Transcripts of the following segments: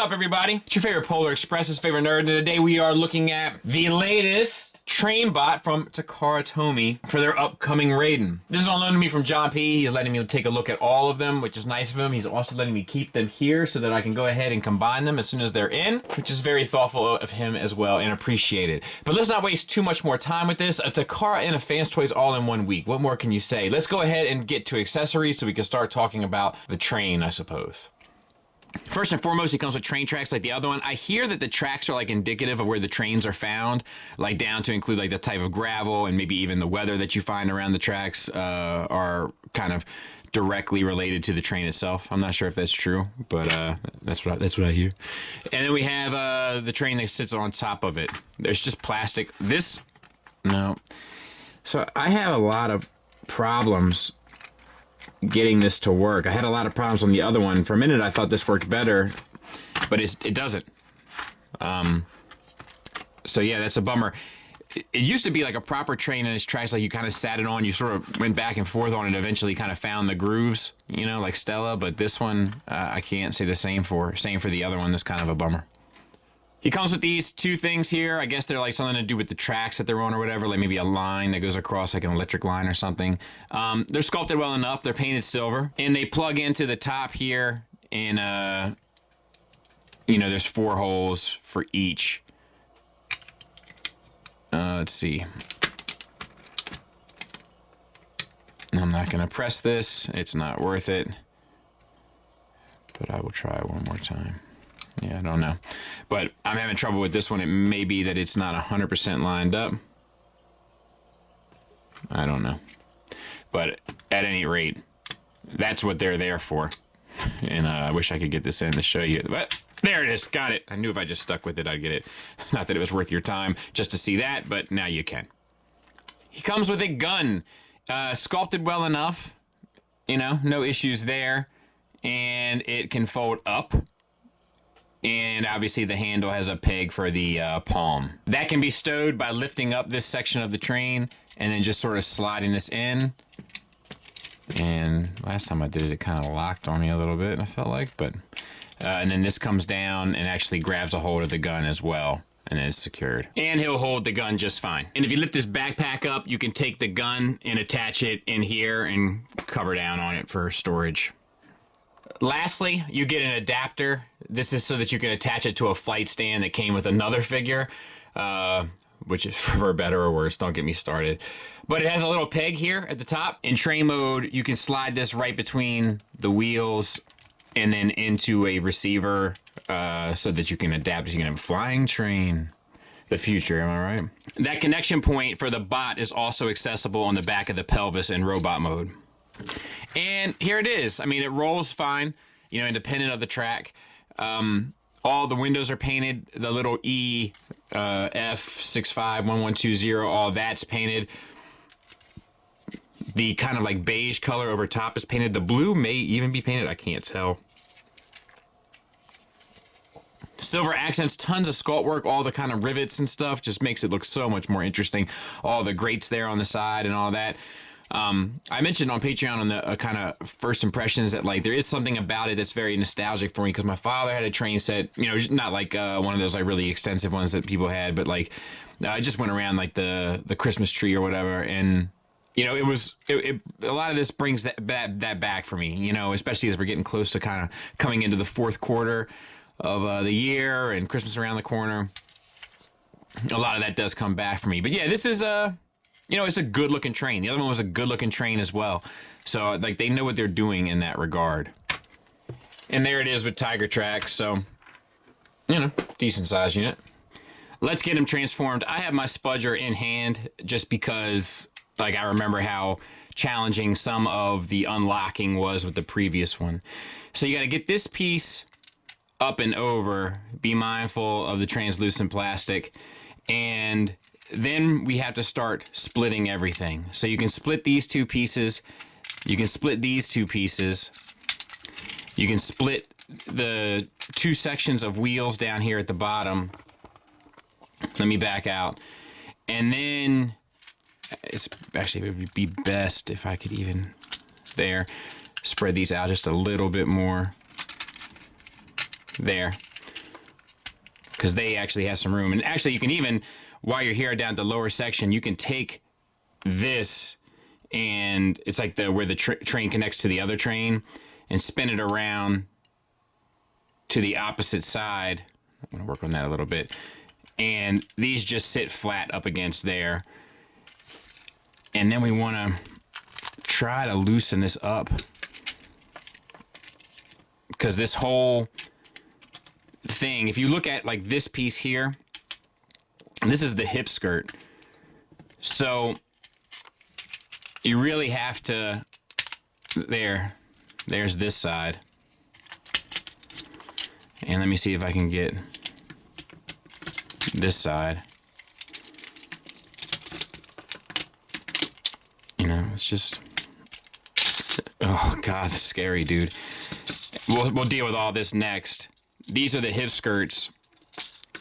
up, everybody? It's your favorite Polar Express's favorite nerd, and today we are looking at the latest train bot from Takara Tomy for their upcoming Raiden. This is on loan to me from John P. He's letting me take a look at all of them, which is nice of him. He's also letting me keep them here so that I can go ahead and combine them as soon as they're in, which is very thoughtful of him as well and appreciated. But let's not waste too much more time with this. A Takara and a Fans Toys all in 1 week. What more can you say? Let's go ahead and get to accessories so we can start talking about the train, I suppose. First and foremost, it comes with train tracks like the other one. I hear that the tracks are like indicative of where the trains are found, like down to include like the type of gravel and maybe even the weather that you find around the tracks are kind of directly related to the train itself. I'm not sure if that's true, but that's what I hear. And then we have the train that sits on top of it. There's just plastic. No. So I have a lot of problems getting this to work. I had a lot of problems on the other one. For a minute, I thought this worked better, but it doesn't. So yeah, that's a bummer. It used to be like a proper train in its tracks, like you kind of sat it on, you sort of went back and forth on it, eventually kind of found the grooves, you know, like Stella. But this one, I can't say the same for. Same for the other one. That's kind of a bummer. He comes with these two things here. I guess they're like something to do with the tracks that they're on or whatever, like maybe a line that goes across like an electric line or something. They're sculpted well enough. They're painted silver. And they plug into the top here and, you know, there's 4 holes for each. Let's see. I'm not going to press this. It's not worth it. But I will try one more time. Yeah, I don't know. But I'm having trouble with this one. It may be that it's not 100% lined up. I don't know. But at any rate, that's what they're there for. And I wish I could get this in to show you. But there it is. Got it. I knew if I just stuck with it, I'd get it. Not that it was worth your time just to see that, but now you can. He comes with a gun. Sculpted well enough. You know, no issues there. And it can fold up. And obviously the handle has a peg for the palm. That can be stowed by lifting up this section of the train and then just sort of sliding this in. And last time I did it, it kind of locked on me a little bit, I felt like. But and then this comes down and actually grabs a hold of the gun as well. And then it's secured. And he'll hold the gun just fine. And if you lift this backpack up, you can take the gun and attach it in here and cover down on it for storage. Lastly, you get an adapter. This is so that you can attach it to a flight stand that came with another figure, which is for better or worse. Don't get me started. But it has a little peg here at the top. In train mode, you can slide this right between the wheels and then into a receiver so that you can adapt. You can have a flying train. The future, am I right? That connection point for the bot is also accessible on the back of the pelvis in robot mode. And here it is. I mean, it rolls fine, you know, independent of the track. All the windows are painted. The little E, F651120, all that's painted. The kind of like beige color over top is painted. The blue may even be painted. I can't tell. Silver accents, tons of sculpt work, all the kind of rivets and stuff. Just makes it look so much more interesting. All the grates there on the side and all that. I mentioned on Patreon on the kind of first impressions that like there is something about it that's very nostalgic for me because my father had a train set, you know, not like one of those like really extensive ones that people had, but like I just went around like the Christmas tree or whatever, and you know a lot of this brings that back for me, you know, especially as we're getting close to kind of coming into the 4th quarter of the year and Christmas around the corner. A lot of that does come back for me, but yeah, this is you know, it's a good-looking train. The other one was a good-looking train as well. So, like, they know what they're doing in that regard. And there it is with Tiger Tracks. So, you know, decent-sized unit. Let's get him transformed. I have my Spudger in hand just because, like, I remember how challenging some of the unlocking was with the previous one. So you got to get this piece up and over. Be mindful of the translucent plastic. And then we have to start splitting everything. So you can split these 2 pieces. You can split these 2 pieces. You can split the 2 sections of wheels down here at the bottom. Let me back out. And then it's actually, it would be best if I could even spread these out just a little bit more. There. because they actually have some room. And actually, you can even, while you're here down at the lower section, you can take this, and it's like where the train connects to the other train, and spin it around to the opposite side. I'm going to work on that a little bit. And these just sit flat up against there. And then we want to try to loosen this up, because this whole thing, if you look at like this piece here, this is the hip skirt. So you really have to, there's this side. And let me see if I can get this side. You know, it's just, oh God, that's scary, dude. We'll deal with all this next. These are the hip skirts.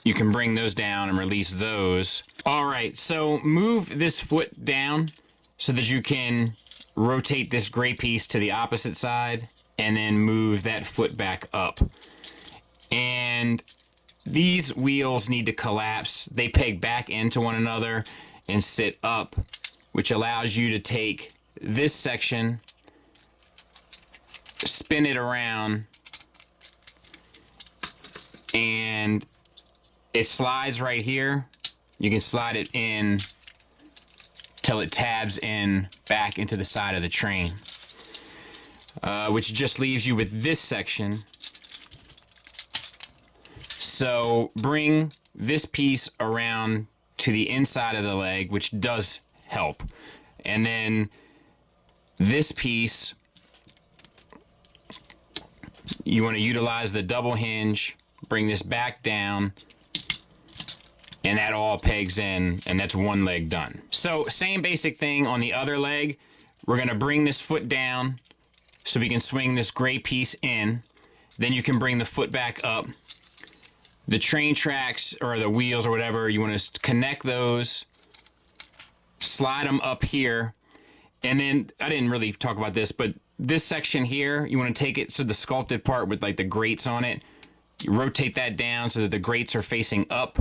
You can bring those down and release those. All right, so move this foot down so that you can rotate this gray piece to the opposite side, and then move that foot back up. And these wheels need to collapse. They peg back into one another and sit up, which allows you to take this section, spin it around, and it slides right here. You can slide it in till it tabs in back into the side of the train, which just leaves you with this section. So bring this piece around to the inside of the leg, which does help. And then this piece, you want to utilize the double hinge, bring this back down, and that all pegs in, and that's one leg done. So same basic thing on the other leg. We're going to bring this foot down so we can swing this gray piece in. Then you can bring the foot back up. The train tracks or the wheels or whatever, you want to connect those, slide them up here. And then, I didn't really talk about this, but this section here, you want to take it, so the sculpted part with like the grates on it, you rotate that down so that the grates are facing up.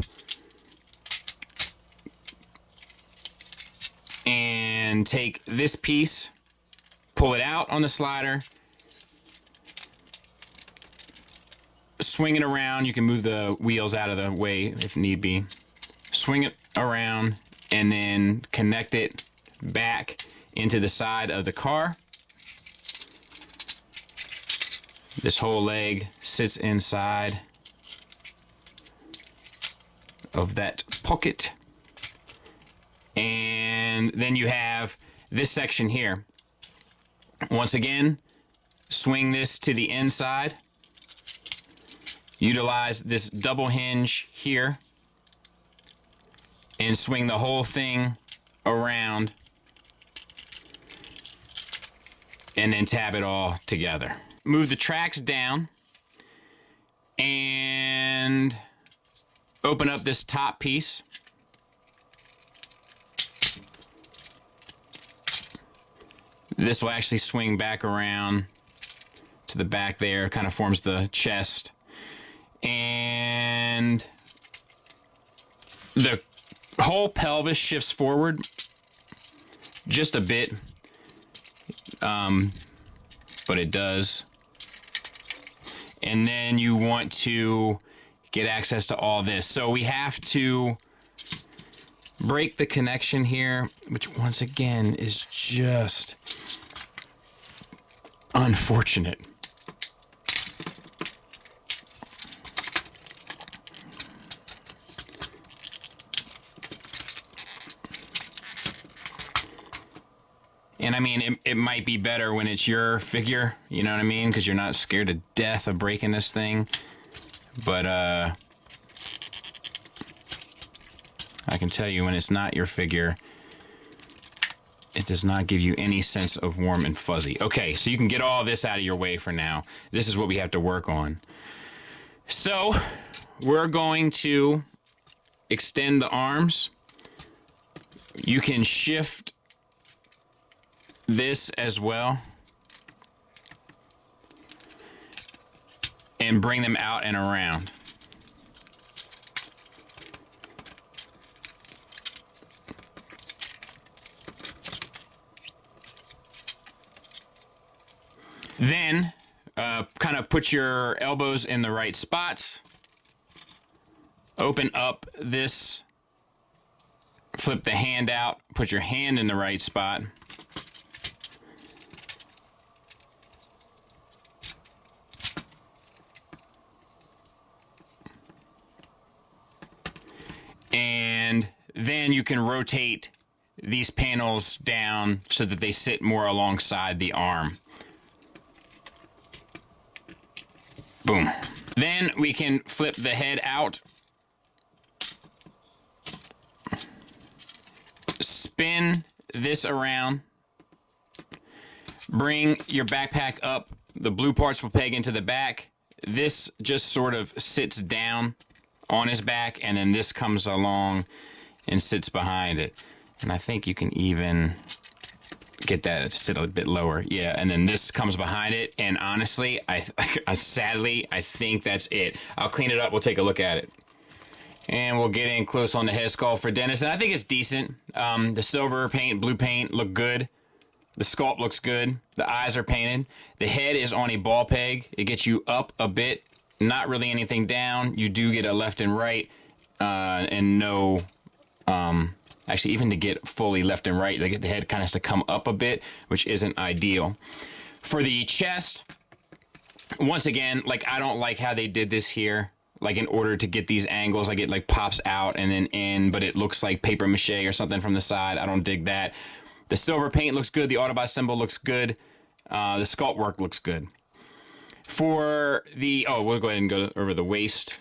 And take this piece, pull it out on the slider, swing it around. You can move the wheels out of the way if need be. Swing it around and then connect it back into the side of the car. This whole leg sits inside of that pocket. And then you have this section here. Once again, swing this to the inside. Utilize this double hinge here and swing the whole thing around, and then tab it all together. Move the tracks down and open up this top piece. This will actually swing back around to the back there, kind of forms the chest. And the whole pelvis shifts forward just a bit, but it does. And then you want to get access to all this. So we have to break the connection here, which once again is just unfortunate. And I mean, it might be better when it's your figure, you know what I mean? Because you're not scared to death of breaking this thing. But I can tell you, when it's not your figure, it does not give you any sense of warm and fuzzy. Okay, so you can get all this out of your way for now. This is what we have to work on. So we're going to extend the arms. You can shift this as well and bring them out and around. Then kind of put your elbows in the right spots. Open up this, flip the hand out, put your hand in the right spot. And then you can rotate these panels down so that they sit more alongside the arm. Boom. Then we can flip the head out. Spin this around. Bring your backpack up. The blue parts will peg into the back. This just sort of sits down on his back, and then this comes along and sits behind it. And I think you can even get that to sit a bit lower. Yeah, and then this comes behind it, and honestly, sadly, I think that's it. I'll clean it up, we'll take a look at it. And we'll get in close on the head sculpt for Dennis, and I think it's decent. The silver paint, blue paint look good. The sculpt looks good. The eyes are painted. The head is on a ball peg. It gets you up a bit, not really anything down. You do get a left and right, and no, actually even to get fully left and right, the head kind of has to come up a bit, which isn't ideal. For the chest, once again, like I don't like how they did this here. Like in order to get these angles, like it like pops out and then in, but it looks like paper mache or something from the side. I don't dig that. The silver paint looks good. The Autobot symbol looks good. The sculpt work looks good. For the, we'll go ahead and go over the waist.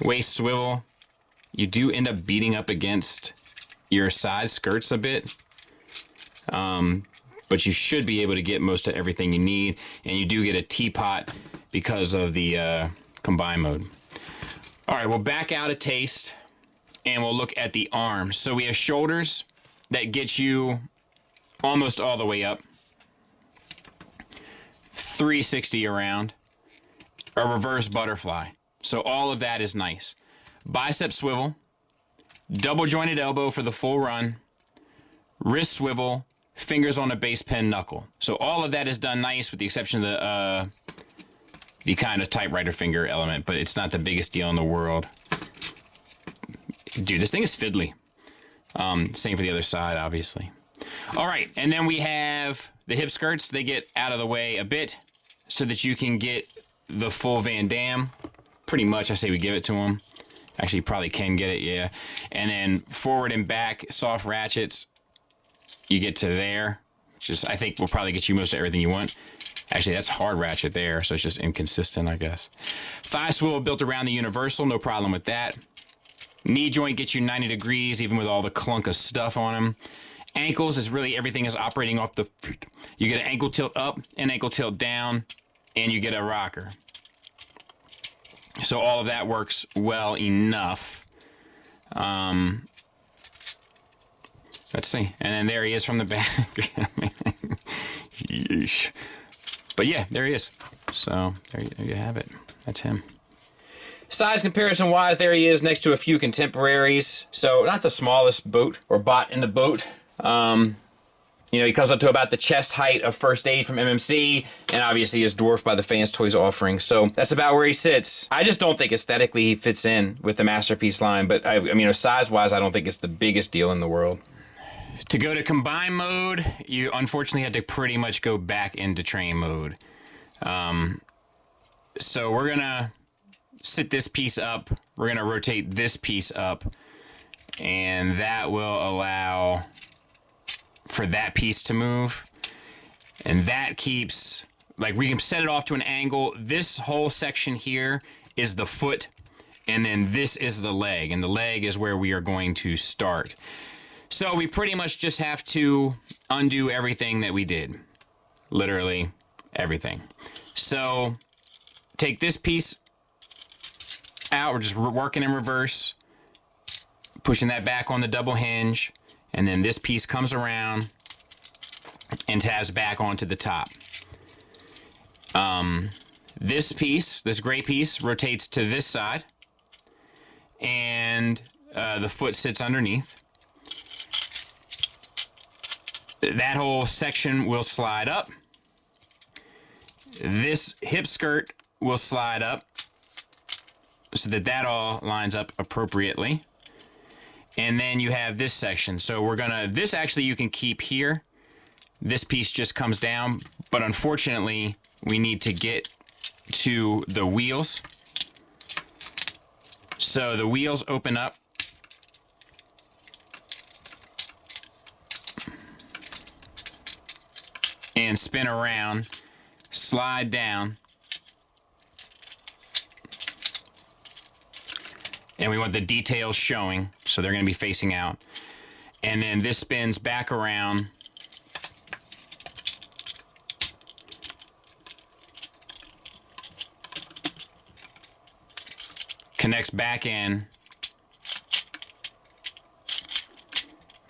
Waist swivel. You do end up beating up against your side skirts a bit. But you should be able to get most of everything you need. And you do get a teapot because of the combine mode. All right, we'll back out a taste and we'll look at the arms. So we have shoulders that get you almost all the way up. 360 around. A reverse butterfly. So all of that is nice. Bicep swivel. Double jointed elbow for the full run. Wrist swivel. Fingers on a base pen knuckle. So all of that is done nice with the exception of the kind of typewriter finger element, but it's not the biggest deal in the world. Dude, this thing is fiddly. Same for the other side, obviously. All right, and then we have the hip skirts. They get out of the way a bit so that you can get the full Van Damme. Pretty much, I say we give it to them. Actually, you probably can get it, yeah. And then forward and back soft ratchets, you get to there. Just, I think will probably get you most of everything you want. Actually, that's hard ratchet there, so it's just inconsistent, I guess. Thigh swivel built around the universal, no problem with that. Knee joint gets you 90 degrees, even with all the clunk of stuff on them. Ankles is really everything is operating off the feet. You get an ankle tilt up, an ankle tilt down, and you get a rocker. So all of that works well enough. Let's see. And then there he is from the back. Yeesh. But yeah, there he is. So there you have it. That's him. Size comparison wise, there he is next to a few contemporaries. So not the smallest boat or bot in the boat. You know, he comes up to about the chest height of First Aid from MMC, and obviously is dwarfed by the Fans Toys offering. So that's about where he sits. I just don't think aesthetically he fits in with the Masterpiece line, but I mean, size-wise, I don't think it's the biggest deal in the world. To go to combine mode, you unfortunately had to pretty much go back into train mode. So we're gonna sit this piece up. We're gonna rotate this piece up, and that will allow for that piece to move. And that keeps, like, we can set it off to an angle. This whole section here is the foot, and then this is the leg, and the leg is where we are going to start. So we pretty much just have to undo everything that we did. Literally everything. So take this piece out. We're just working in reverse, pushing that back on the double hinge, and then this piece comes around and tabs back onto the top. This piece, this gray piece, rotates to this side, and the foot sits underneath. that whole section will slide up. This hip skirt will slide up so that that all lines up appropriately. And then you have this section. So we're gonna, this actually you can keep here. This piece just comes down, but unfortunately we need to get to the wheels. So the wheels open up. And spin around, slide down. And we want the details showing, so they're going to be facing out. And then this spins back around. Connects back in.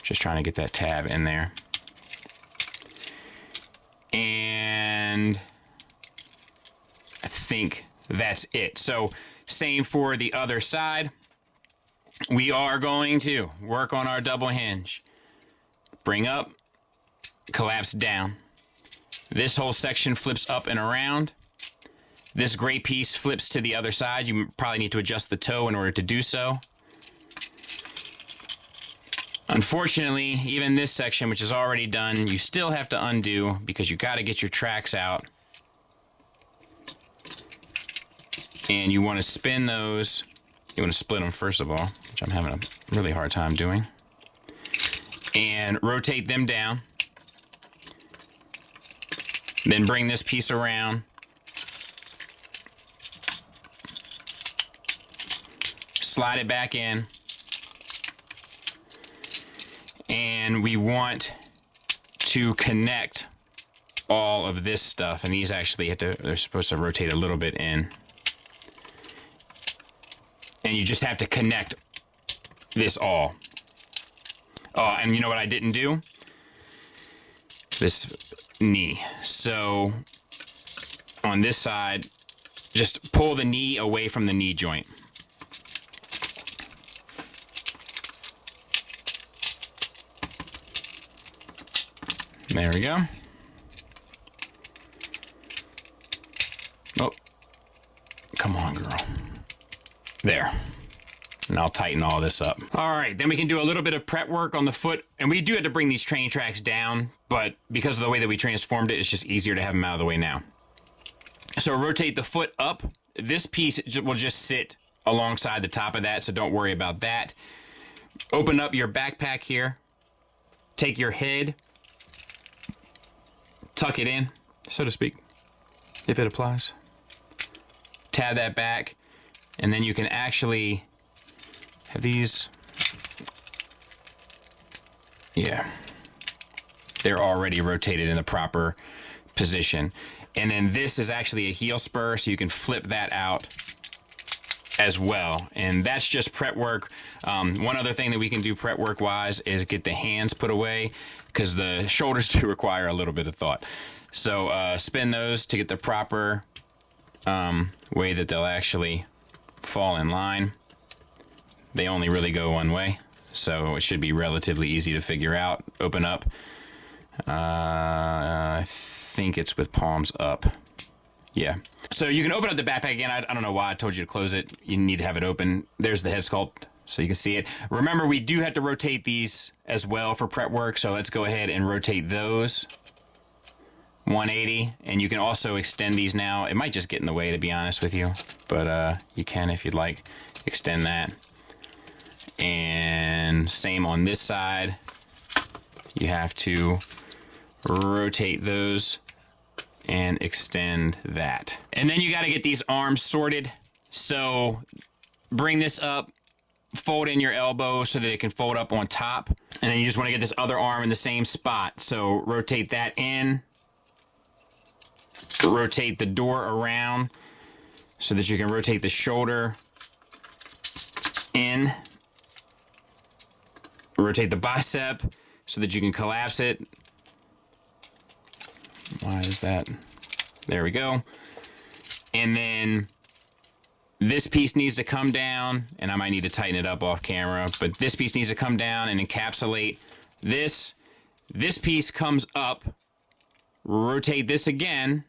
Just trying to get that tab in there. And I think that's it. So same for the other side. We are going to work on our double hinge. Bring up, collapse down. This whole section flips up and around. This gray piece flips to the other side. You probably need to adjust the toe in order to do so. Unfortunately, even this section, which is already done, you still have to undo because you got to get your tracks out. And you want to spin those. You want to split them first of all, which I'm having a really hard time doing. And rotate them down. Then bring this piece around. Slide it back in. And we want to connect all of this stuff. And these actually have to, they're supposed to rotate a little bit in. And you just have to connect this all. Oh, and you know what I didn't do? This knee. So on this side, just pull the knee away from the knee joint. There we go. Oh, come on, girl. There. And I'll tighten all this up. All right, then we can do a little bit of prep work on the foot. And we do have to bring these train tracks down, but because of the way that we transformed it, it's just easier to have them out of the way now. So rotate the foot up. This piece will just sit alongside the top of that, so don't worry about that. Open up your backpack here. Take your head. Tuck it in, so to speak, if it applies. Tab that back, and then you can actually have these. Yeah, they're already rotated in the proper position. And then this is actually a heel spur, so you can flip that out as well. And that's just prep work. One other thing that we can do prep work wise is get the hands put away, because the shoulders do require a little bit of thought. So spin those to get the proper way that they'll actually fall in line. They only really go one way, so it should be relatively easy to figure out. Open up. I think it's with palms up. Yeah. So you can open up the backpack again. I don't know why I told you to close it. You need to have it open. There's the head sculpt, so you can see it. Remember, we do have to rotate these as well for prep work, so let's go ahead and rotate those 180. And you can also extend these now. It might just get in the way, to be honest with you, but you can, if you'd like, extend that. And same on this side. You have to rotate those and extend that. And then you got to get these arms sorted. So bring this up, fold in your elbow so that it can fold up on top. And then you just want to get this other arm in the same spot. So rotate that in. Rotate the door around so that you can rotate the shoulder in. Rotate the bicep so that you can collapse it. Why is that? There we go. And then this piece needs to come down, and I might need to tighten it up off camera, but this piece needs to come down and encapsulate this. this piece comes up, rotate this again,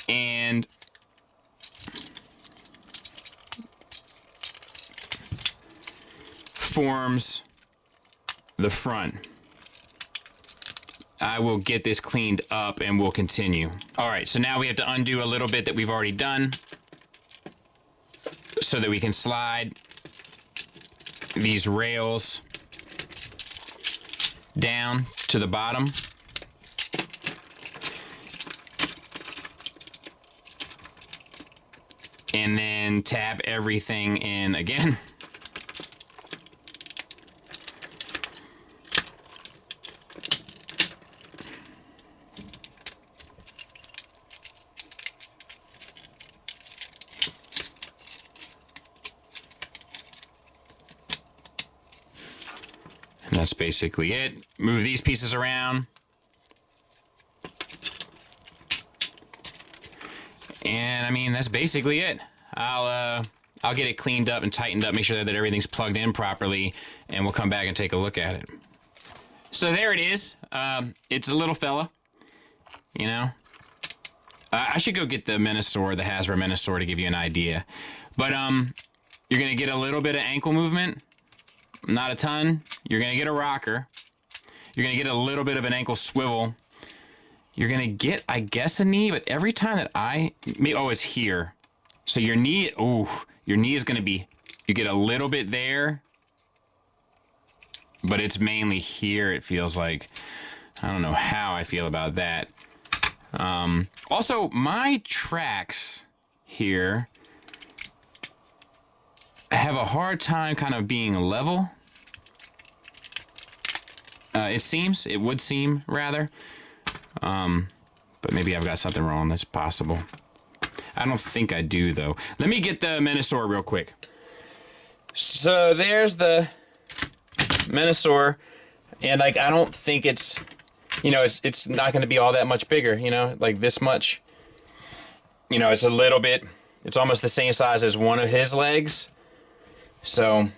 and forms the front. I will get this cleaned up and we'll continue. All right, so now we have to undo a little bit that we've already done so that we can slide these rails down to the bottom. And then tab everything in again. And that's basically it. Move these pieces around. And I mean, that's basically it. I'll get it cleaned up and tightened up, make sure that everything's plugged in properly, and we'll come back and take a look at it. So there it is. It's a little fella, you know. I should go get the Minosaur, the Hasbro Minosaur, to give you an idea. But you're gonna get a little bit of ankle movement, not a ton. You're gonna get a rocker. You're gonna get a little bit of an ankle swivel. You're gonna get, I guess, a knee, but every time that oh, it's here. So your knee, your knee is gonna be, you get a little bit there, but it's mainly here, it feels like. I don't know how I feel about that. Also, my tracks here have a hard time kind of being level. It would seem, rather. But maybe I've got something wrong. That's possible. I don't think I do, though. Let me get the Minosaur real quick. So there's the Minosaur, and like I don't think it's, you know, it's not going to be all that much bigger, you know, like this much. You know, it's a little bit, it's almost the same size as one of his legs. So,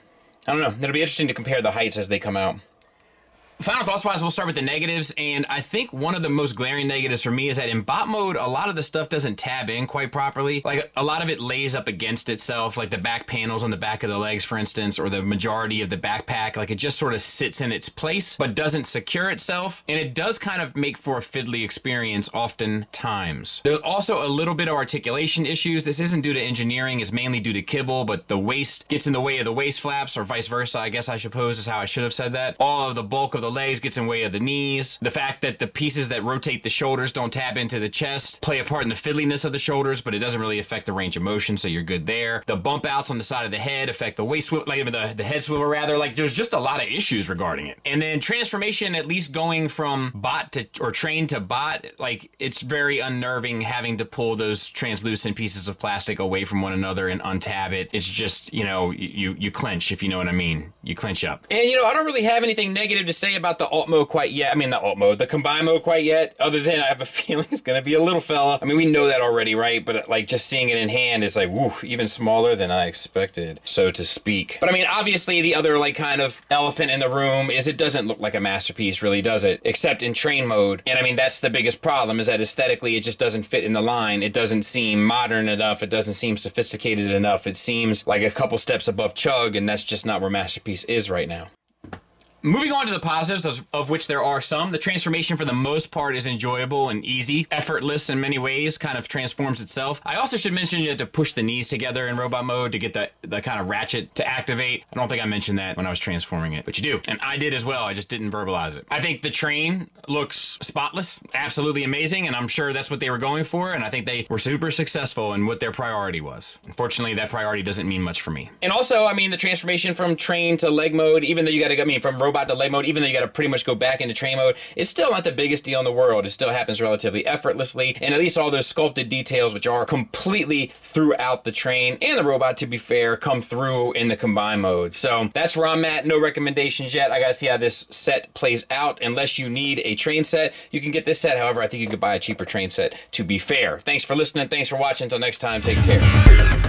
I don't know. It'll be interesting to compare the heights as they come out. Final thoughts-wise, we'll start with the negatives, and I think one of the most glaring negatives for me is that in bot mode, a lot of the stuff doesn't tab in quite properly. Like, a lot of it lays up against itself, like the back panels on the back of the legs, for instance, or the majority of the backpack. Like, it just sort of sits in its place, but doesn't secure itself, and it does kind of make for a fiddly experience oftentimes. There's also a little bit of articulation issues. This isn't due to engineering, it's mainly due to kibble, but the waist gets in the way of the waist flaps, or vice versa, I guess I suppose is how I should have said that. All of the bulk of the legs gets in the way of the knees. The fact that the pieces that rotate the shoulders don't tap into the chest play a part in the fiddliness of the shoulders, but it doesn't really affect the range of motion, so you're good there. The bump outs on the side of the head affect the waist swivel, like the head swivel rather. Like there's just a lot of issues regarding it. And then transformation, at least going from bot to, or train to bot, like it's very unnerving having to pull those translucent pieces of plastic away from one another and untab it. It's just, you know, you clench, if you know what I mean. You clench up. And you know, I don't really have anything negative to say about the alt mode quite yet. I mean, not alt mode, the combine mode quite yet, other than I have a feeling it's gonna be a little fella. I mean, we know that already, right? But like just seeing it in hand is like, woo, even smaller than I expected, so to speak. But I mean, obviously the other like kind of elephant in the room is it doesn't look like a masterpiece, really, does it? Except in train mode. And I mean, that's the biggest problem, is that aesthetically it just doesn't fit in the line. It doesn't seem modern enough. It doesn't seem sophisticated enough. It seems like a couple steps above Chug, and that's just not where Masterpiece is right now. Moving on to the positives, of which there are some. The transformation for the most part is enjoyable and easy, effortless in many ways, kind of transforms itself. I also should mention you have to push the knees together in robot mode to get the kind of ratchet to activate. I don't think I mentioned that when I was transforming it, but you do. And I did as well, I just didn't verbalize it. I think the train looks spotless, absolutely amazing, and I'm sure that's what they were going for, and I think they were super successful in what their priority was. Unfortunately, that priority doesn't mean much for me. And also, I mean, the transformation from train to leg mode, even though you gotta, I mean, from robot to leg mode, even though you got to pretty much go back into train mode, it's still not the biggest deal in the world. It still happens relatively effortlessly, and at least all those sculpted details, which are completely throughout the train and the robot, to be fair, come through in the combine mode. So that's where I'm at. No recommendations yet. I gotta see how this set plays out. Unless you need a train set, you can get this set. However, I think you could buy a cheaper train set, to be fair. Thanks for listening. Thanks for watching. Until next time, take care.